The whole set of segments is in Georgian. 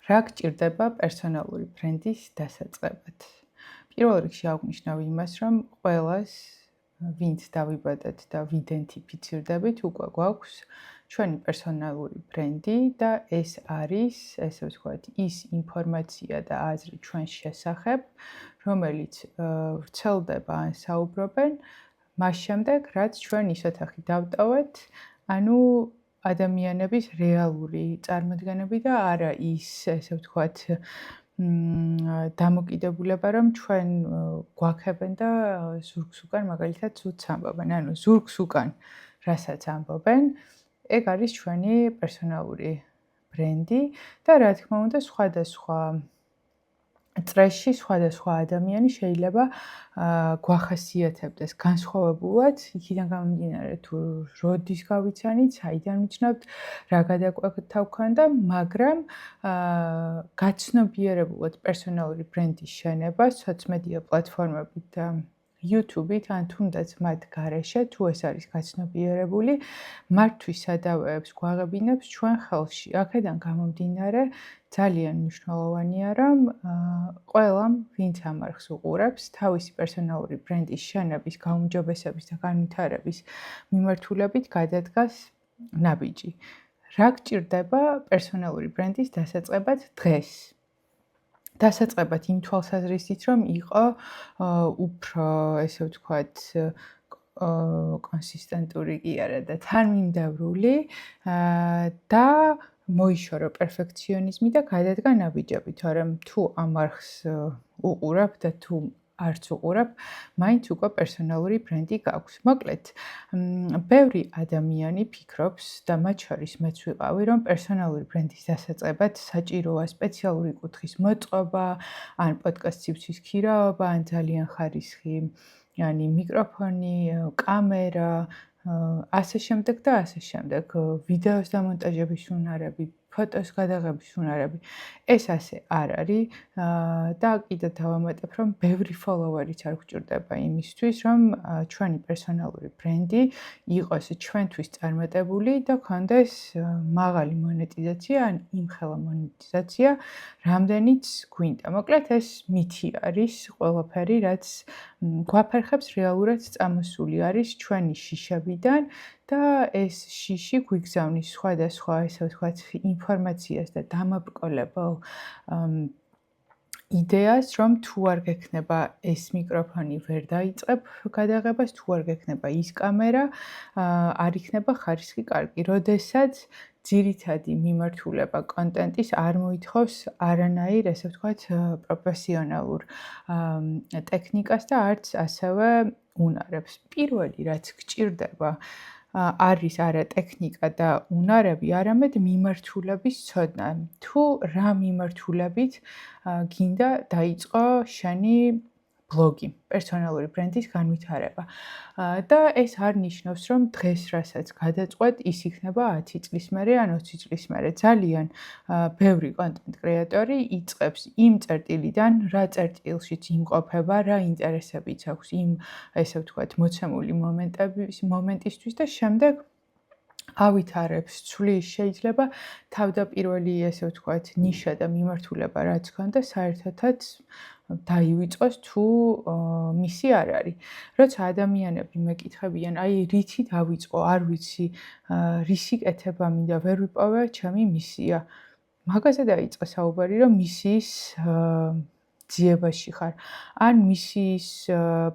რა გჭირდება პერსონალური ბრენდის დასაწყებად? პირველ რიგში აღვნიშნავ იმას, რომ ყველას, ვინც დავიბადეთ და ვიდენტიფიცირდებით, უკვე გვაქვს ჩვენი პერსონალური ბრენდი და ეს არის, ესე ვთქვათ, ის ინფორმაცია და აზრი ჩვენს შესახებ, რომელიც ვრცელდება ან საუბრობენ მას შემდეგ, რაც ჩვენ ისეთახი დავტოვეთ, ანუ ადამიანების რეალური წარმოდგენები და არა ის, ესე ვთქვათ, დამოკიდებულება, რომ ჩვენ გვაქებენ და ზურგს უკან მაგალითად ცუდს ამბობენ. ანუ ზურგს უკან რასაც ამბობენ, ეგ არის ჩვენი პერსონალური ბრენდი და რა თქმა უნდა, სხვადასხვა წრეში სხვადასხვა ადამიანი შეიძლება გვახასიათებდეს განსხვავებულად, იქიდან გამომდინარე თუ როდის გავიცანით, საიდან ვიცნობთ, რა გადაკვეთა გვქონდა, მაგრამ გაცნობიერებულად პერსონალური ბრენდის შენება სოცმედია პლატფორმებით და YouTube-ით ან თუნდაც მათ გარეშე, თუ ეს არის გაცნობიერებული, მართვის სადავეებს გვაღებინებს ჩვენ ხელში. აქედან გამომდინარე, ძალიან მნიშვნელოვანია, რომ ყველამ, ვინც ამ არხს უყურებს, თავისი პერსონალური ბრენდის შენების, გაუმჯობესების და განვითარების მიმართულებით გადადგას ნაბიჯი. რა გჭირდება პერსონალური ბრენდის დასაწყებად დღეს? დასაწყებად იმ თვალსაზრისით, რომ იყო უფრო, ესე ვთქვათ, კონსისტენტური კი არა და თანმიმდევრული და მოიშორო პერფექციონიზმი და გადადგა ნაბიჯები, თორემ თუ ამ არხს უყურებ და თუ არც უყურებ, მაინც უკვე პერსონალური ბრენდი გაქვს. მოკლედ, ბევრი ადამიანი ფიქრობს და მათ შორის მეც ვიყავი, რომ პერსონალური ბრენდის დასაწყებად საჭიროა სპეციალური კუთხის მოწყობა, ან პოდკასტ სივრცის ქირაობა, ან ძალიან ხარისხიანი მიკროფონი, კამერა, ასე შემდეგ და ასე შემდეგ, ვიდეოს დამონტაჟების უნარები, ფოტოს გადაღების უნარები. ეს ასე არ არის და კიდევ დავამატებ, რომ ბევრი ფოლოვერიც არ გვჭირდება იმისთვის, რომ ჩვენი პერსონალური ბრენდი იყოს ჩვენთვის წარმატებული და გქონდეს მაღალი მონეტიზაცია ან იმხელა მონეტიზაცია, რამდენიც გვინდა. მოკლედ, ეს მითი არის ყველაფერი, რაც გვაფერხებს რეალურად წამოსული არის ჩვენი შიშებიდან და ეს შიში გვიგზავნის სხვადასხვა, ესე ვთქვათ, ინფორმაციას და დამაბრკოლებელ იდეას, რომ თუ არ გექნება ეს მიკროფონი, ვერ დაიწყებ გადაღებას, თუ არ გექნება ის კამერა, არ იქნება ხარისხი კარგი. როდესაც ძირითადი მიმართულება კონტენტის არ მოითხოვს არანაირ, ესე ვთქვათ, პროფესიონალურ ტექნიკას და არც ასევე უნარებს. პირველი, რაც გჭირდება, არის არა ტექნიკა და უნარები, არამედ მიმართულების ცოდნა. თუ რა მიმართულებით გინდა დაიწყო შენი ბლოგი, პერსონალური ბრენდის განვითარება. და ეს არ ნიშნავს, რომ დღეს რასაც გადაწყვეტ, ის იქნება 10 წლის მერე ან 20 წლის მერე. ძალიან ბევრი კონტენტ კრეატორი იწყებს იმ წერტილიდან, რა წერტილშიც იმყოფება, რა ინტერესებიც აქვს იმ, ესე ვთქვათ, მოცემული მომენტისთვის და შემდეგ ავითარებს, ცვლის, შეიძლება თავდაპირველი, ესე ვთქვათ, ნიშა და მიმართულება რაც ჰქონდა, საერთოდაც დაივიწყოს თუ მისი არ არის. როცა ადამიანები მეკითხებიან, აი რითი დავიწყო, არ ვიცი, რისი კეთება მინდა, ვერ ვიპოვე ჩემი მისია. მაგაზე დაიწყო საუბარი, რომ მისიის ძიებაში ხარ. ან მისიის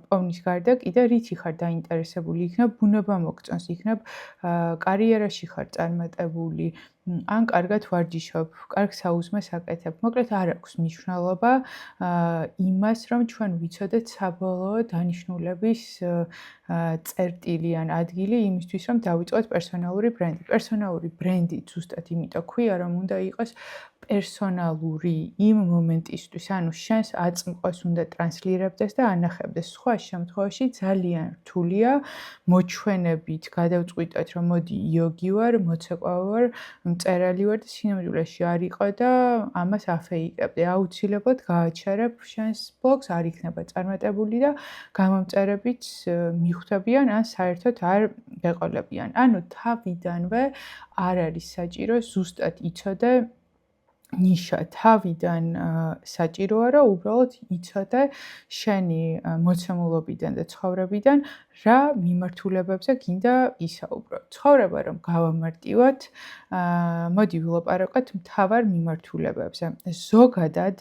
პოვნის გარდა კიდე რითი ხარ დაინტერესებული, იქნებ ბუნება მოგწონს, იქნებ კარიერაში ხარ წარმატებული, ან კარგად ვარჯიშობ, კარგ საუზმეს აკეთებ. მოკლედ არ აქვს მნიშვნელობა იმას, რომ ჩვენ ვიცოდეთ საბოლოო დანიშნულების წერტილი ან ადგილი იმისთვის, რომ დავიწყოთ პერსონალური ბრენდი. პერსონალური ბრენდი ზუსტად იმიტომ ქვია, რომ უნდა იყოს პერსონალური იმ მომენტისთვის, ანუ შენს აწმყოს უნდა ტრანსლირებდეს და ანახებდეს. სხვა შემთხვევაში ძალიან რთულია მოჩვენებით გადავწყვიტოთ, რომ მოდი იოგი ვარ, მოცეკვავე ვარ, მწერალი ვარ და სინამდვილეში არ იყო და ამას აფეიკებდი. აუცილებლად გააჩერებ შენს ბლოგს, არ იქნება წარმატებული და გამომწერებიც მიხვდებიან ან საერთოდ არ გეყოლებიან. ანუ თავიდანვე არ არის საჭირო ზუსტად იცოდე ნიშა თავიდან საჭიროა, რომ უბრალოდ იცოდე შენი მოცემულობიდან და ცხოვრებიდან რა მიმართულებებზე გინდა ისაუბრო. ცხოვრება რომ გავამარტივოთ, მოდი ვილაპარაკოთ მთავარ მიმართულებებზე. ზოგადად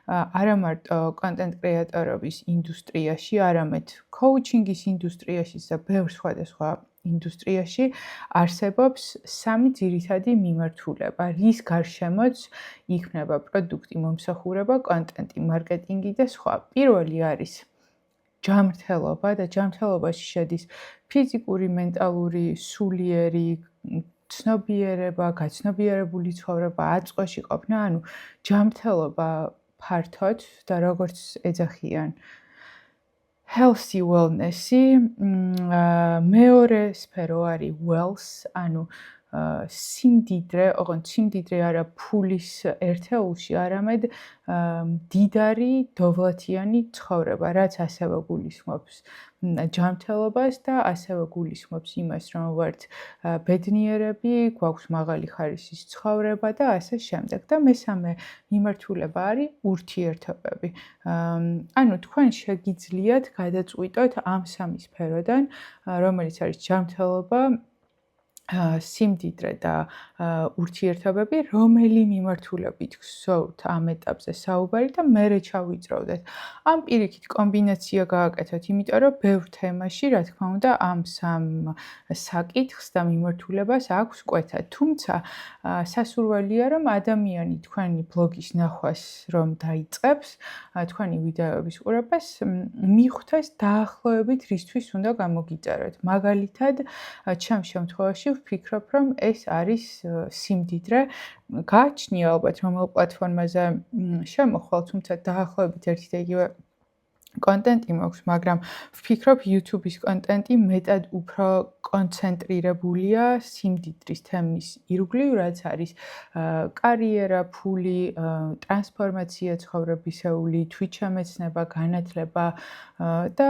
არა მარტო კონტენტ კრეატორობის ინდუსტრიაში, არამედ კოუჩინგის ინდუსტრიაში და ბევრ სხვადასხვა ინდუსტრიაში არსებობს სამი ძირითადი მიმართულება, რის გარშემოც იქმნება პროდუქტი, მომსახურება, კონტენტი, მარკეტინგი და სხვა. პირველი არის ჯანმრთელობა და ჯანმრთელობაში შედის ფიზიკური, მენტალური, სულიერი ცნობიერება, გაცნობიერებული ცხოვრება, აწყოში ყოფნა, ანუ ჯანმრთელობა ფართოდ და როგორც ეძახიან healthy wellness-ი, მეორე სფერო არის wealth, ანუ სიმდიდრე, ოღონდ სიმდიდრე არა ფულის ერთეულში, არამედ მდიდარი, დოვლათიანი ცხოვრება, რაც ასევე გულისხმობს ჯანმრთელობას და ასევე გულისხმობს იმას, რომ ვართ ბედნიერები, გვაქვს მაღალი ხარისხის ცხოვრება და ასე შემდეგ. და მესამე მიმართულება არის ურთიერთობები. ანუ თქვენ შეგიძლიათ გადაწყვიტოთ ამ სამი სფეროდან, რომელიც არის ჯანმრთელობა, სიმდიდრე და ურთიერთობები, რომელი მიმართულებით გსურთ ამ ეტაპზე საუბარი და მერე ჩავიწროვდეთ. ამ პირიქით კომბინაცია გააკეთოთ, იმიტომ რომ ბევრ თემაში, რა თქმა უნდა, ამ სამ საკითხს და მიმართულებას აქვს კვეთა. თუმცა სასურველია, რომ ადამიანი თქვენი ბლოგის ნახვას რომ დაიწყებს, თქვენი ვიდეოების ყურებას, მიხვდეს დაახლოებით რისთვის უნდა გამოგიწეროთ. მაგალითად, ჩემ შემთხვევაში ვფიქრობ, რომ ეს არის სიმდიდრე. გააჩნია ალბათ რომელ პლატფორმაზე შემოხვალ, თუმცა დაახლოებით ერთი და იგივე კონტენტი მაქვს, მაგრამ ვფიქრობ YouTube-ის კონტენტი მეტად უფრო კონცენტრირებულია სიმდიდრის თემის ირგვლივ, რაც არის კარიერა, ფული, ტრანსფორმაცია ცხოვრებისეული, თვითშემეცნება, განათლება და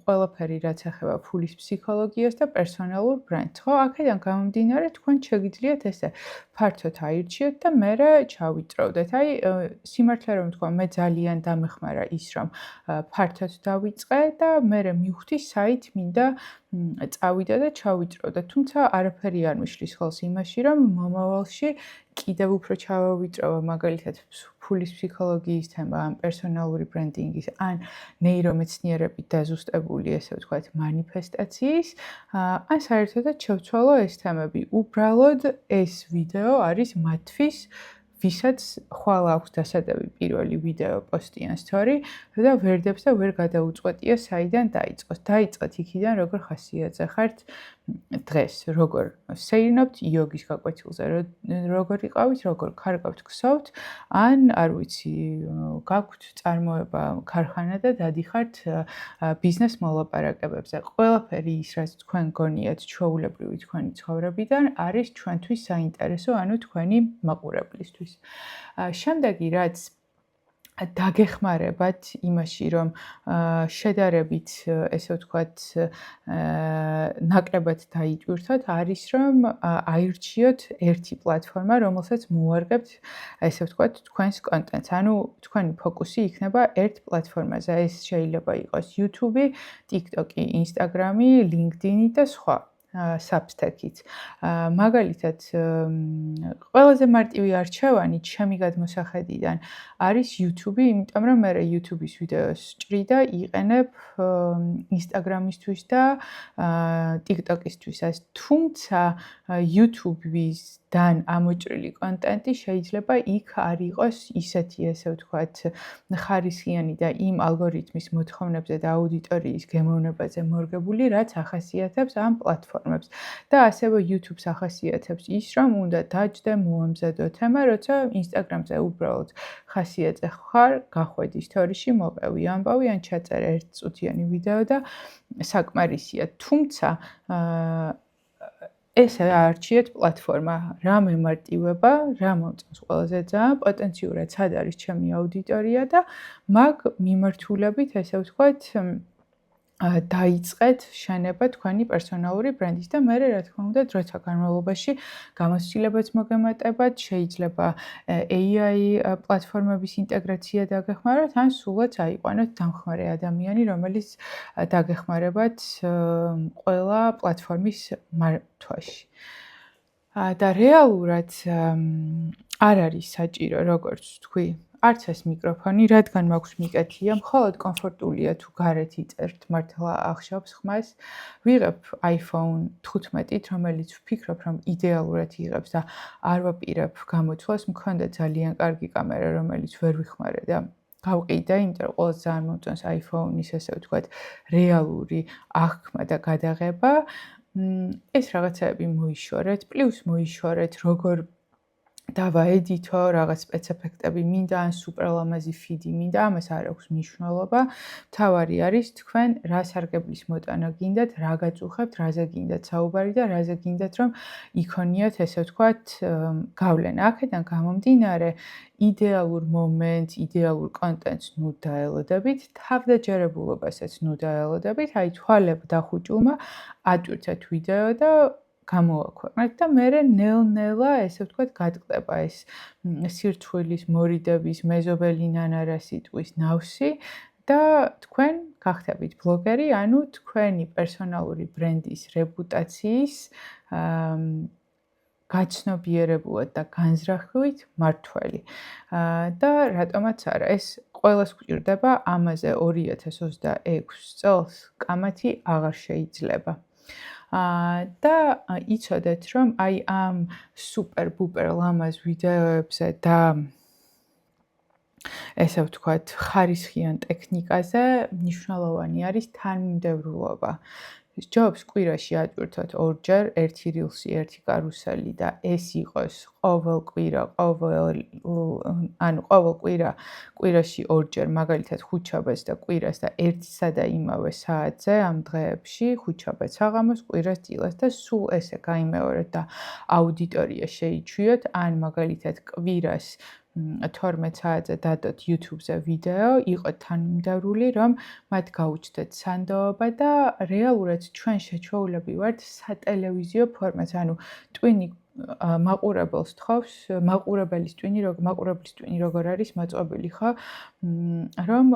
ყველაფერი, რაც ეხება ფულის ფსიქოლოგიას და პერსონალურ ბრენდს. ხო, აქედან გამომდინარე, თქვენ შეგიძლიათ ესე ფართოდ აირჩიოთ და მერე ჩავიწროვდეთ. აი, სიმართლე რომ ვთქვა, მე ძალიან დამეხმარა ის, რომ ფართოდ დავიწყე და მერე მივხვდი საით მინდა წავიდა და ჩავიწროვდა. თუმცა არაფერი არ მიშლის ხელს იმაში, რომ მომავალში კიდევ უფრო ჩავავიწროვო, მაგალითად, ფულის ფსიქოლოგიის თემა, ან პერსონალური ბრენდინგის, ან ნეირომეცნიერებით დაზუსტებული, ესე ვთქვათ, მანიფესტაციის, ან საერთოდაც შევცვალო ეს თემები. უბრალოდ ეს ვიდეო არის მათთვის, ვისაც ხვალ აქვს დასადები პირველი ვიდეო პოსტი ან სტორი და ვერდებს და ვერ გადაუწყვეტია საიდან დაიწყოს. დაიწყეთ იქიდან, როგორ ხასიათზე ხართ დღეს, როგორ სეირნობთ იოგის გაკვეთილზე, როგორ იყავით, როგორ კარგავთ გსოვთ, ან არ ვიცი, გაქვთ წარმოება ქარხანა და დადიხართ ბიზნეს მოლაპარაკებებზე. ყველაფერი ის, რაც თქვენ გონიათ ჩვეულებრივი თქვენი ცხოვრებიდან, არის ჩვენთვის საინტერესო, ანუ თქვენი მაყურებლისთვის. შემდეგი, რაც დაგეხმარებათ იმაში, რომ შედარებით, ესე ვთქვათ, ნაკლებად დაიტვირთოთ, არის, რომ აირჩიოთ ერთი პლატფორმა, რომელსაც მოუარგებთ, ესე ვთქვათ, თქვენს კონტენტს. ანუ თქვენი ფოკუსი იქნება ერთ პლატფორმაზე. ეს შეიძლება იყოს YouTube, TikTok, Instagram, LinkedIn და სხვა. Substack-იც. მაგალითად, ყველაზე მარტივი არჩევანი ჩემი გადმოსახედიდან არის YouTube, იმიტომ რომ მე YouTube-ის ვიდეოს ჭრი და იყენებ Instagram-ისთვის და TikTok-ისთვის. თუმცა YouTube-ისგან ამოჭრილი კონტენტი შეიძლება იქ არ იყოს ისეთი, ესე ვთქვათ, ხარისხიანი და იმ ალგორითმის მოთხოვნებზე და აუდიტორიის გემოვნებაზე მორგებული, რაც ახასიათებს ამ პლატფორმებს. და ასევე YouTube-ს ახასიათებს ის, რომ უნდა დაჯდე, მოამზადო თემა, როცა Instagram-ზე უბრალოდ ხასიათზე ხარ, გახვედი სტორიში, მოპევი ამბავი, ან ჩაწერე ერთწუთიანი ვიდეო და საკმარისია. თუმცა ესე აარჩიეთ პლატფორმა, რა მემარტივება, რა მომწონს ყველაზე ძალიან, პოტენციურად სად არის ჩემი აუდიტორია და მაგ მიმართულებით, ესე ვთქვათ, დაიწყეთ შენება თქვენი პერსონალური ბრენდის და მერე რა თქმა უნდა დროთა განმავლობაში გამოცდილებაც მოგემატებათ, შეიძლება AI პლატფორმების ინტეგრაცია დაგეხმაროთ, ან სულაც აიყვანოთ დამხმარე ადამიანი, რომელიც დაგეხმარებათ ყველა პლატფორმის მართვაში. და რეალურად არ არის საჭირო, როგორც თქვი, არც ეს მიკროფონი, რადგან მაქვს მიკეთია, მხოლოდ კომფორტულია თუ გარეთ იწერთ მართლა ახშობს ხმას. ვიღებ iPhone 15-ით, რომელიც ვფიქრობ, რომ იდეალურად იღებს და არ ვაპირებ გამოთვლას, მქონდა ძალიან კარგი კამერა, რომელიც ვერ ვიხმარე და გავყიდე, იმიტომ რომ ყველას ძალიან მომწონს iPhone-ის, ასე ვთქვათ, რეალური აღქმა და გადაღება. ეს რაღაცაები მოიშორეთ, პლუს მოიშორეთ, როგორ დავაედითო, რაღაც სპეცეფექტები მინდა, ან სუპერლამაზი ფიდი მინდა, ამას არ აქვს მნიშვნელობა. მთავარი არის თქვენ რა სარგებლის მოტანა გინდათ, რა გაწუხებთ, რაზე გინდათ საუბარი და რაზე გინდათ, რომ იქონიოთ, ესე ვთქვათ, გავლენა. აქედან გამომდინარე, იდეალურ მომენტს, იდეალურ კონტენტს ნუ დაელოდებით, თავდაჯერებულობასაც ნუ დაელოდებით, აი თვალებ დახუჭულმა ატვირთეთ ვიდეო და გამოვაქვეყნეთ და მერე ნელ-ნელა, ესე ვთქვათ, გადყდება ეს სირცხვილის, მორიდების, მეზობელი ნანა სიტყვის ნავსი და თქვენ გახდებით ბლოგერი, ანუ თქვენი პერსონალური ბრენდის რეპუტაციის გაცნობიერებულად და განზრახვით მართველი. და რატომაც არა, ეს ყველას გვჭირდება, ამაზე 2026 წელს კამათი აღარ შეიძლება. და იცოდეთ, რომ აი ამ სუპერ-პუპერ ლამაზ ვიდეოებზე და ესე ვთქვათ, ხარისხიან ტექნიკაზე მნიშვნელოვანი არის თანმიმდევრულობა. ჯობს კვირაში ატვირთოთ ორჯერ, ერთი rilsi, ერთი კარუსელი და ეს იყოს ყოველ კვირა, ყოველ კვირაში ორჯერ, მაგალითად ხუთშაბათს და კვირას და ერთსა და იმავე საათზე ამ დღეებში, ხუთშაბათს საღამოს, კვირას დილას და სულ ესე გაიმეორეთ და აუდიტორია შეიჩვიოთ, ან მაგალითად კვირას 12 საათზე დადოთ YouTube-ზე ვიდეო, იყოთ თანმიმდევრული, რომ მათ გაუჩნდეთ სანდოობა და რეალურად ჩვენ შეჩვეულები ვართ სატელევიზიო ფორმას, ანუ ტვინი მაყურებელს თხოვს, მაყურებლის ტვინი როგორ არის მოწყობილი, ხო? რომ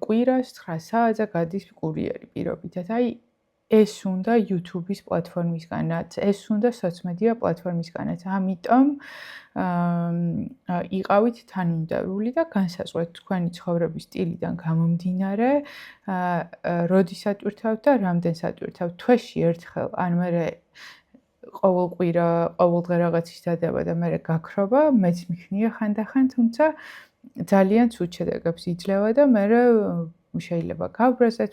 კვირას 9 საათზე გადის კურიერი პირობითად. აი ეს უნდა YouTube-ის პლატფორმისგანაც, ეს უნდა სოციმედია პლატფორმისგანაც. ამიტომ იყავით თანმიმდევრული და განსაზღვრეთ თქვენი ცხოვრების სტილიდან გამომდინარე, როდის ატვირთავთ და რამდენს ატვირთავთ. თვეში ერთხელ, ან მერე ყოველ კვირა, ყოველ დღე რაღაცის დადება და მერე გაქრობა, მეც მიქმნია ხანდახან, თუმცა ძალიან ცუდ შედეგებს იძლევა და მერე შეიძლება გავბრაზეთ,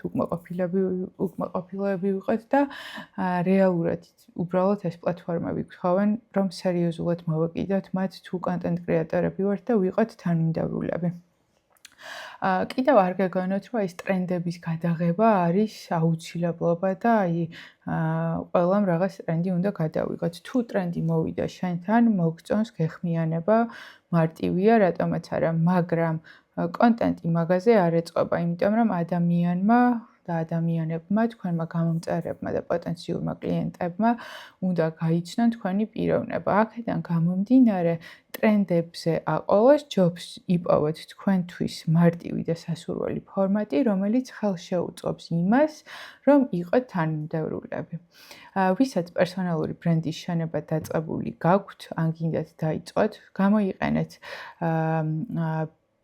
უკმაყოფილოები ვიყოთ და რეალურად უბრალოდ ეს პლატფორმები გთხოვენ, რომ სერიოზულად მოვეკიდოთ მათ თუ კონტენტ კრეატორები ვართ და ვიყოთ თანმიმდევრულები. კიდევ არ გეგონოთ, რომ ეს ტრენდების გადაღება არის აუცილებლობა და აი ყველამ რაღაც ტრენდი უნდა გადავიღოთ. თუ ტრენდი მოვიდა შენთან, მოგწონს გეხმიანება, მარტივია, რატომაც არა, მაგრამ კონტენტი მაგაზე არ ეწყობა, იმიტომ რომ ადამიანმა და ადამიანებმა, თქვენმა გამომწერებმა და პოტენციურმა კლიენტებმა უნდა გაიცნონ თქვენი პიროვნება. აქედან გამომდინარე, ტრენდებზე აყოლოს, ჯობს იპოვოთ თქვენთვის მარტივი და სასურველი ფორმატი, რომელიც ხელშეუწყობს იმას, რომ იყოთ თანმიმდევრულები. ვისაც პერსონალური ბრენდის შენება დაწყებული გაქვთ, ან გინდათ დაიწყოთ, გამოიყენეთ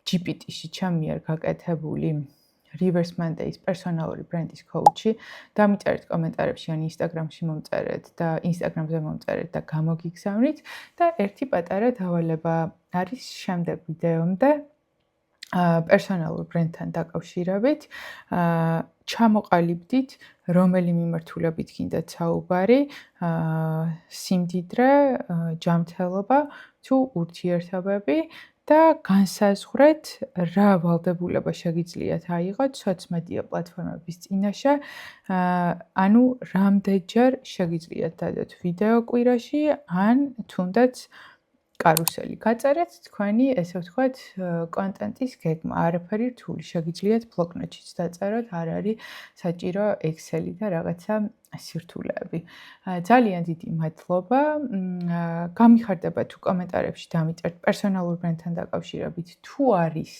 GPT-ში ჩემ მიერ გაკეთებული Reverse Mondays პერსონალური ბრენდის კოუჩი, დამიწერეთ კომენტარებში ან Instagram-ში მომწერეთ და Instagram-ზე მომწერეთ და გამოგიგზავნით და ერთი პატარა დავალება არის შემდეგ ვიდეომდე პერსონალურ ბრენდთან დაკავშირებით, ჩამოყალიბდით, რომელი მიმართულებით გინდათ საუბარი, სიმდიდრე, ჯანმრთელობა თუ ურთიერთობები და განსაზღვრეთ, რა ვალდებულება შეგიძლიათ აიღოთ სოციმედია პლატფორმების წინაშე, ანუ რამდენჯერ შეგიძლიათ დადოთ ვიდეო კვირაში, ან თუნდაც კარუსელი გაწერეთ თქვენი, ესე ვთქვათ, კონტენტის გეგმა, არაფერი რთული, შეგიძლიათ ბლოკნოტშიც დაწეროთ, არ არის საჭირო Excel-ი და რაღაცა სირთულეები. ძალიან დიდი მადლობა. გამიხარდება თუ კომენტარებში დამიწერთ პერსონალურ ბრენდთან დაკავშირებით, თუ არის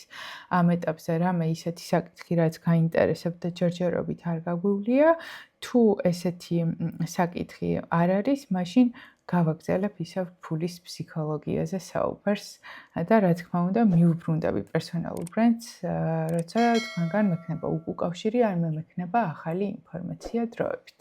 ამ ეტაპზე რამე ისეთი საკითხი, რაც გაინტერესებთ და ჯერჯერობით არ გაგვივლია, თუ ესეთი საკითხი არ არის, მაშინ გავაგზავნებ ისევ ფულის ფსიქოლოგიაზე საუბარს და რა თქმა უნდა მივუბრუნდები პერსონალურ ბრენდს, როცა თქვენგან მექნება უკავშირი, ან მე მექნება ახალი ინფორმაცია დროებით.